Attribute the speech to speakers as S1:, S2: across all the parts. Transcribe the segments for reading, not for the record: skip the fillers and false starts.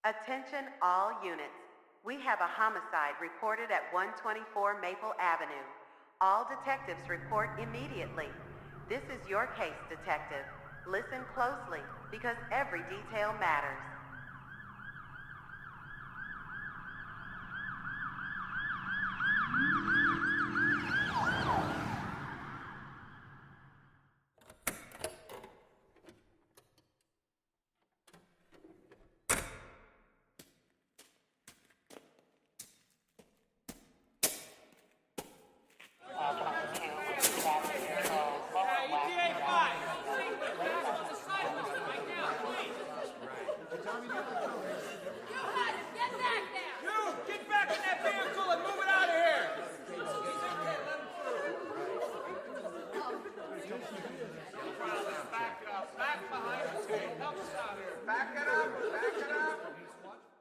S1: Attention all units. We have a homicide reported at 124 Maple Avenue. All detectives report immediately. This is your case, detective. Listen closely, because every detail matters.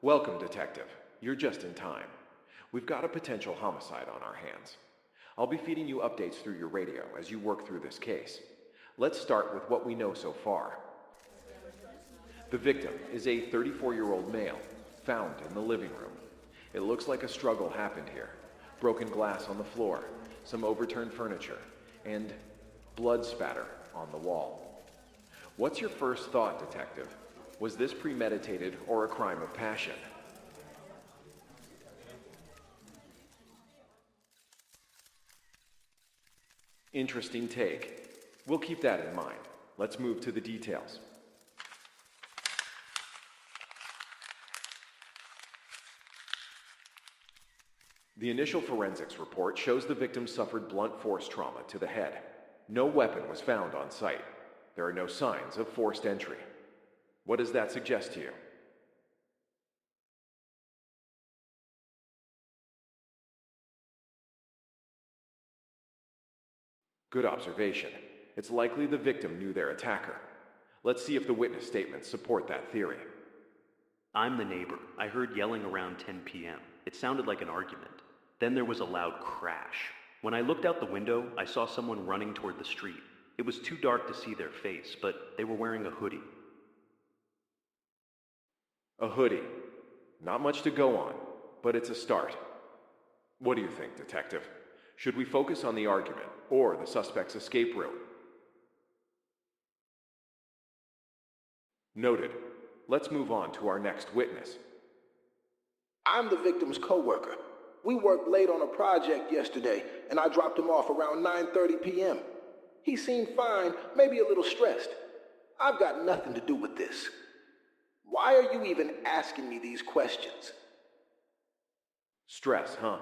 S2: Welcome, Detective. You're just in time. We've got a potential homicide on our hands. I'll be feeding you updates through your radio as you work through this case. Let's start with what we know so far. The victim is a 34-year-old male, found in the living room. It looks like a struggle happened here. Broken glass on the floor, some overturned furniture, and blood spatter on the wall. What's your first thought, Detective? Was this premeditated or a crime of passion? Interesting take. We'll keep that in mind. Let's move to the details. The initial forensics report shows the victim suffered blunt force trauma to the head. No weapon was found on site. There are no signs of forced entry. What does that suggest to you? Good observation. It's likely the victim knew their attacker. Let's see if the witness statements support that theory.
S3: I'm the neighbor. I heard yelling around 10 p.m. It sounded like an argument. Then there was a loud crash. When I looked out the window, I saw someone running toward the street. It was too dark to see their face, but they were wearing a hoodie.
S2: A hoodie. Not much to go on, but it's a start. What do you think, Detective? Should we focus on the argument or the suspect's escape route? Noted. Let's move on to our next witness.
S4: I'm the victim's coworker. We worked late on a project yesterday, and I dropped him off around 9:30 p.m. He seemed fine, maybe a little stressed. I've got nothing to do with this. Why are you even asking me these questions?
S2: Stress, huh?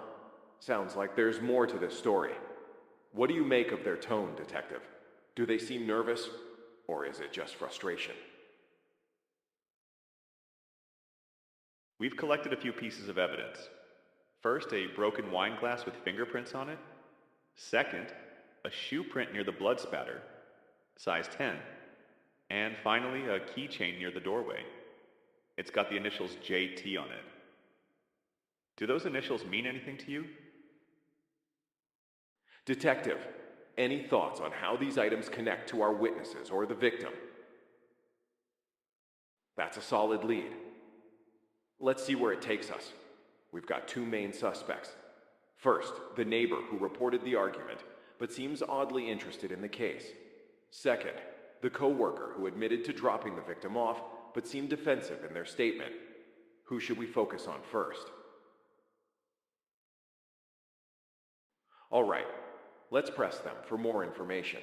S2: Sounds like there's more to this story. What do you make of their tone, Detective? Do they seem nervous, or is it just frustration?
S5: We've collected a few pieces of evidence. First, a broken wine glass with fingerprints on it. Second, a shoe print near the blood spatter, size 10. And finally, a keychain near the doorway. It's got the initials JT on it. Do those initials mean anything to you?
S2: Detective, any thoughts on how these items connect to our witnesses or the victim? That's a solid lead. Let's see where it takes us. We've got two main suspects. First, the neighbor who reported the argument, but seems oddly interested in the case. Second, the co-worker who admitted to dropping the victim off, but seemed defensive in their statement. Who should we focus on first? All right, let's press them for more information.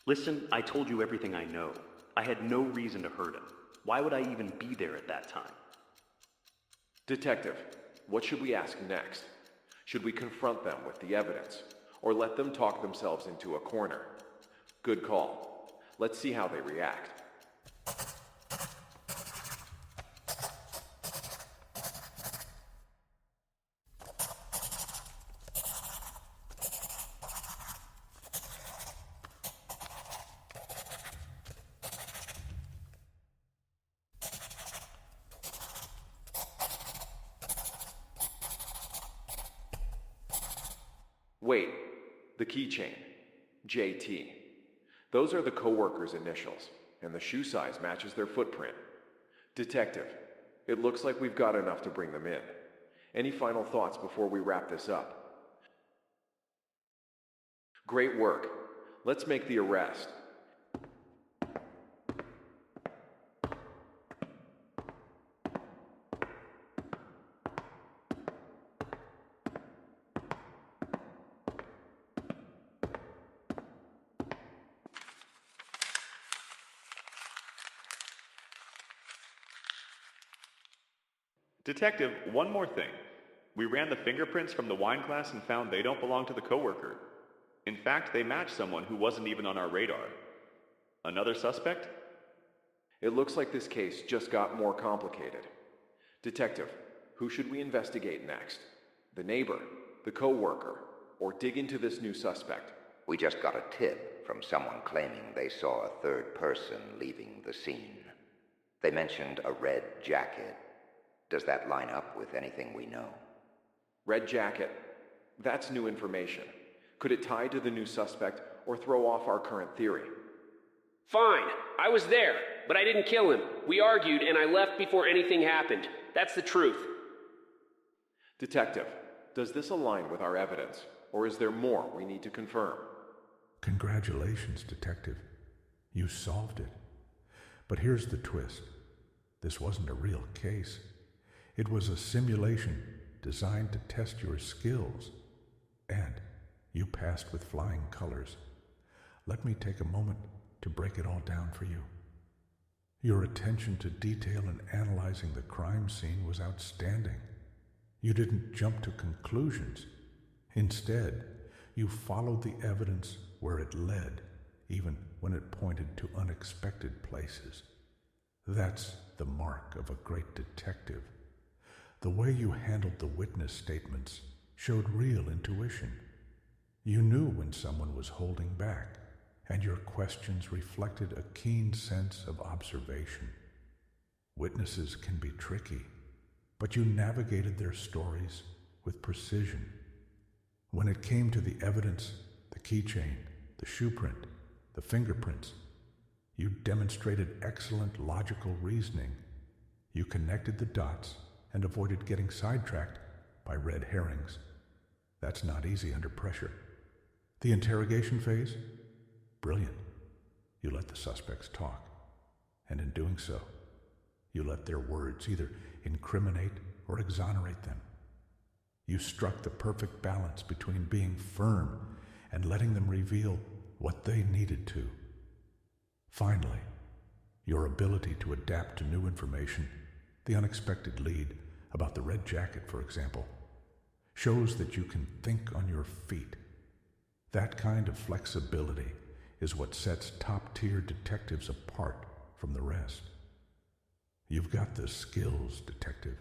S3: Listen, I told you everything I know. I had no reason to hurt him. Why would I even be there at that time?
S2: Detective, what should we ask next? Should we confront them with the evidence, or let them talk themselves into a corner? Good call. Let's see how they react. Wait, the keychain. JT. Those are the coworkers' initials, and the shoe size matches their footprint. Detective, it looks like we've got enough to bring them in. Any final thoughts before we wrap this up? Great work. Let's make the arrest.
S5: Detective, one more thing. We ran the fingerprints from the wine glass and found they don't belong to the coworker. In fact, they match someone who wasn't even on our radar. Another suspect?
S2: It looks like this case just got more complicated. Detective, who should we investigate next? The neighbor, the coworker, or dig into this new suspect?
S6: We just got a tip from someone claiming they saw a third person leaving the scene. They mentioned a red jacket. Does that line up with anything we know?
S2: Red jacket. That's new information. Could it tie to the new suspect or throw off our current theory?
S7: Fine. I was there, but I didn't kill him. We argued and I left before anything happened. That's the truth.
S2: Detective, does this align with our evidence, or is there more we need to confirm?
S8: Congratulations, Detective. You solved it. But here's the twist. This wasn't a real case. It was a simulation designed to test your skills. And you passed with flying colors. Let me take a moment to break it all down for you. Your attention to detail in analyzing the crime scene was outstanding. You didn't jump to conclusions. Instead, you followed the evidence where it led, even when it pointed to unexpected places. That's the mark of a great detective. The way you handled the witness statements showed real intuition. You knew when someone was holding back, and your questions reflected a keen sense of observation. Witnesses can be tricky, but you navigated their stories with precision. When it came to the evidence, the keychain, the shoe print, the fingerprints, you demonstrated excellent logical reasoning. You connected the dots and avoided getting sidetracked by red herrings. That's not easy under pressure. The interrogation phase? Brilliant. You let the suspects talk, and in doing so, you let their words either incriminate or exonerate them. You struck the perfect balance between being firm and letting them reveal what they needed to. Finally, your ability to adapt to new information, the unexpected lead about the red jacket, for example, shows that you can think on your feet. That kind of flexibility is what sets top-tier detectives apart from the rest. You've got the skills, Detective.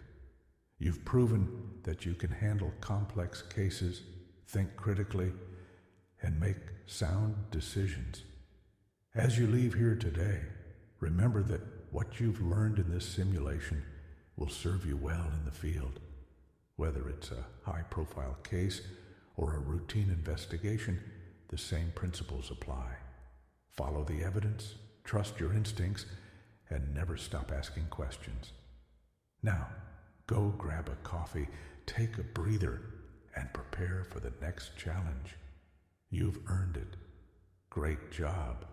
S8: You've proven that you can handle complex cases, think critically, and make sound decisions. As you leave here today, remember that what you've learned in this simulation will serve you well in the field. Whether it's a high-profile case or a routine investigation, the same principles apply. Follow the evidence, trust your instincts, and never stop asking questions. Now, go grab a coffee, take a breather, and prepare for the next challenge. You've earned it. Great job.